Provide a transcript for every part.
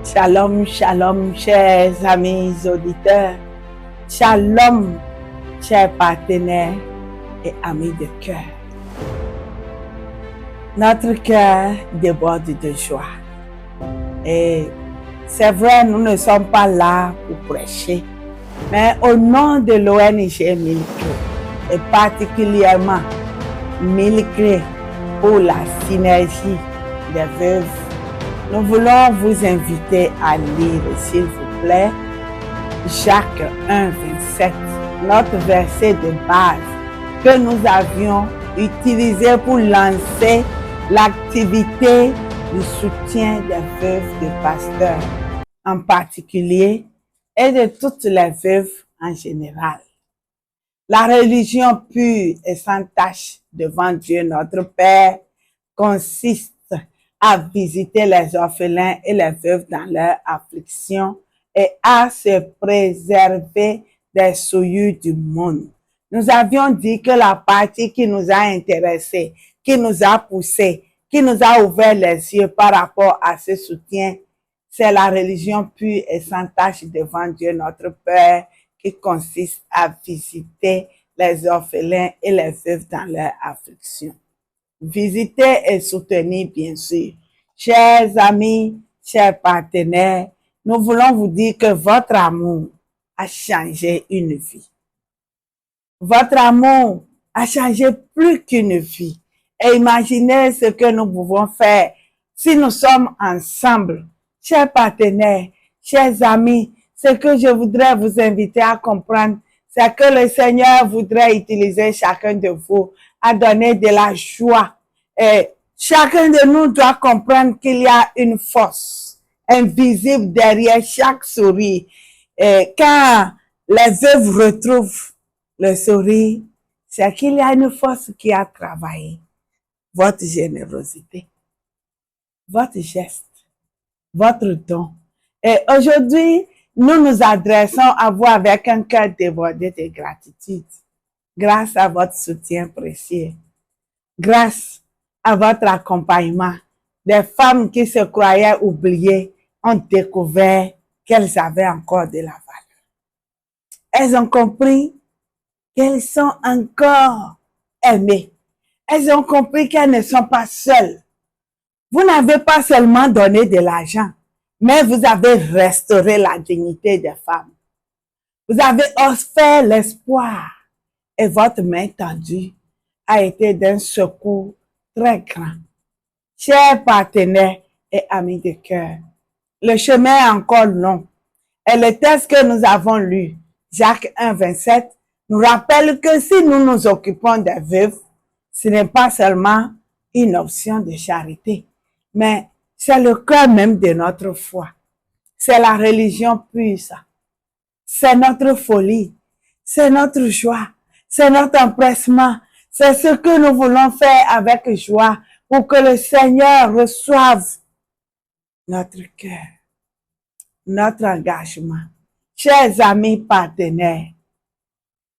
Shalom, shalom, chers amis auditeurs. Shalom, chers partenaires et amis de cœur. Notre cœur déborde de joie. Et c'est vrai, nous ne sommes pas là pour prêcher. Mais au nom de l'ONG Milk, et particulièrement Milk pour la synergie des veuves, nous voulons vous inviter à lire, s'il vous plaît, Jacques 1, 27, notre verset de base que nous avions utilisé pour lancer l'activité du soutien des veuves de pasteurs en particulier et de toutes les veuves en général. La religion pure et sans tache devant Dieu notre Père consiste à visiter les orphelins et les veuves dans leur affliction et à se préserver des souillures du monde. Nous avions dit que la partie qui nous a intéressés, qui nous a poussés, qui nous a ouvert les yeux par rapport à ce soutien, c'est la religion pure et sans tache devant Dieu notre Père qui consiste à visiter les orphelins et les veuves dans leur affliction. Visiter et soutenir, bien sûr. Chers amis, chers partenaires, nous voulons vous dire que votre amour a changé une vie. Votre amour a changé plus qu'une vie. Et imaginez ce que nous pouvons faire si nous sommes ensemble. Chers partenaires, chers amis, ce que je voudrais vous inviter à comprendre, c'est que le Seigneur voudrait utiliser chacun de vous à donner de la joie. Et chacun de nous doit comprendre qu'il y a une force invisible derrière chaque sourire. Et quand les veuves retrouvent le sourire, c'est qu'il y a une force qui a travaillé. Votre générosité, votre geste, votre don. Et aujourd'hui, nous nous adressons à vous avec un cœur débordé de gratitude. Grâce à votre soutien précieux. Grâce à votre accompagnement, des femmes qui se croyaient oubliées ont découvert qu'elles avaient encore de la valeur. Elles ont compris qu'elles sont encore aimées. Elles ont compris qu'elles ne sont pas seules. Vous n'avez pas seulement donné de l'argent, mais vous avez restauré la dignité des femmes. Vous avez offert l'espoir et votre main tendue a été d'un secours très grand. Chers partenaires et amis de cœur, le chemin est encore long. Et le texte que nous avons lu, Jacques 1, 27, nous rappelle que si nous nous occupons des veuves, ce n'est pas seulement une option de charité, mais c'est le cœur même de notre foi. C'est la religion pure, ça. C'est notre folie, c'est notre joie, c'est notre empressement. C'est ce que nous voulons faire avec joie pour que le Seigneur reçoive notre cœur, notre engagement. Chers amis partenaires,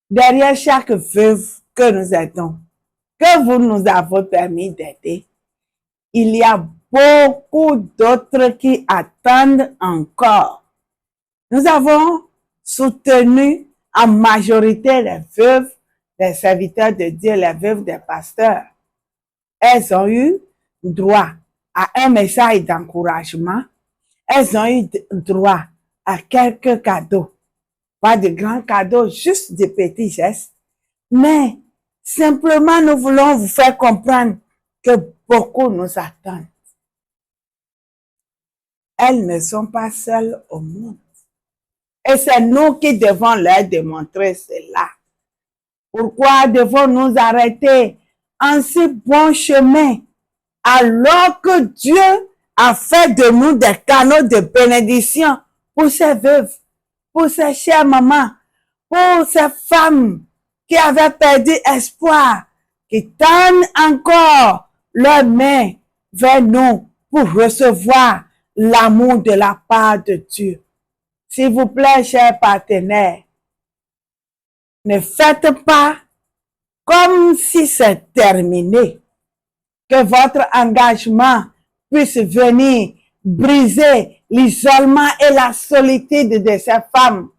derrière chaque veuve que nous aidons, que vous nous avez permis d'aider, il y a beaucoup d'autres qui attendent encore. Nous avons soutenu en majorité les veuves, les serviteurs de Dieu, les veuves des pasteurs. Elles ont eu droit à un message d'encouragement. Elles ont eu droit à quelques cadeaux. Pas de grands cadeaux, juste des petits gestes. Mais simplement, nous voulons vous faire comprendre que beaucoup nous attendent. Elles ne sont pas seules au monde. Et c'est nous qui devons leur démontrer cela. Pourquoi devons-nous arrêter en si bon chemin alors que Dieu a fait de nous des canaux de bénédiction pour ces veuves, pour ces chères mamans, pour ces femmes qui avaient perdu espoir, qui tendent encore leurs mains vers nous pour recevoir l'amour de la part de Dieu. S'il vous plaît, chers partenaires, ne faites pas comme si c'est terminé, que votre engagement puisse venir briser l'isolement et la solitude de ces femmes.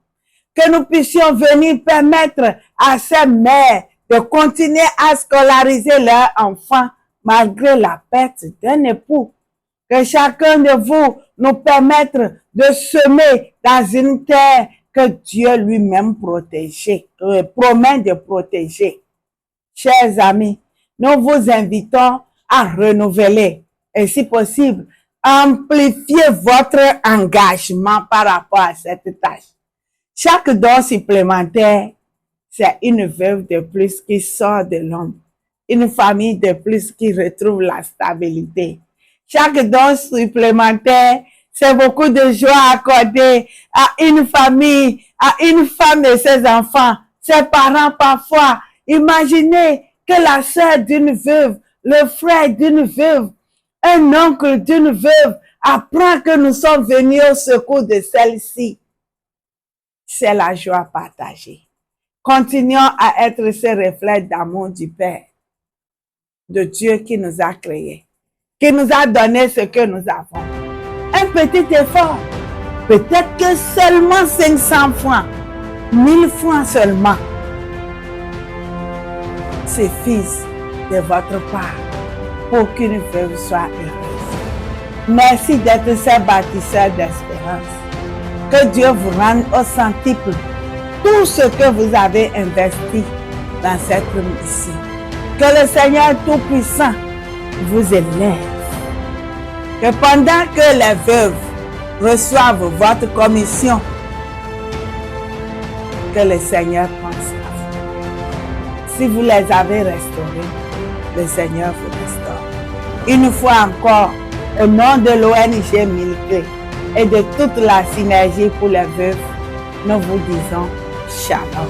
Que nous puissions venir permettre à ces mères de continuer à scolariser leurs enfants malgré la perte d'un époux. Que chacun de vous nous permette de semer dans une terre que Dieu lui-même promet de protéger. Chers amis, nous vous invitons à renouveler et si possible, amplifier votre engagement par rapport à cette tâche. Chaque don supplémentaire, c'est une veuve de plus qui sort de l'ombre, une famille de plus qui retrouve la stabilité. Chaque don supplémentaire, c'est beaucoup de joie accordée à une famille, à une femme et ses enfants, ses parents parfois. Imaginez que la sœur d'une veuve, le frère d'une veuve, un oncle d'une veuve apprend que nous sommes venus au secours de celle-ci. C'est la joie partagée. Continuons à être ce reflet d'amour du Père, de Dieu qui nous a créés, qui nous a donné ce que nous avons. Un petit effort, peut-être que seulement 500 francs, 1000 francs seulement, suffisent de votre part pour qu'une veuve soit heureuse. Merci d'être ces bâtisseurs d'espérance. Que Dieu vous rende au centuple tout ce que vous avez investi dans cette mission. Que le Seigneur Tout-Puissant vous élève. Que pendant que les veuves reçoivent votre commission, que le Seigneur pense à vous. Si vous les avez restaurés, le Seigneur vous restaure. Une fois encore, au nom de l'ONG Milclé et de toute la synergie pour les veuves, nous vous disons Shalom.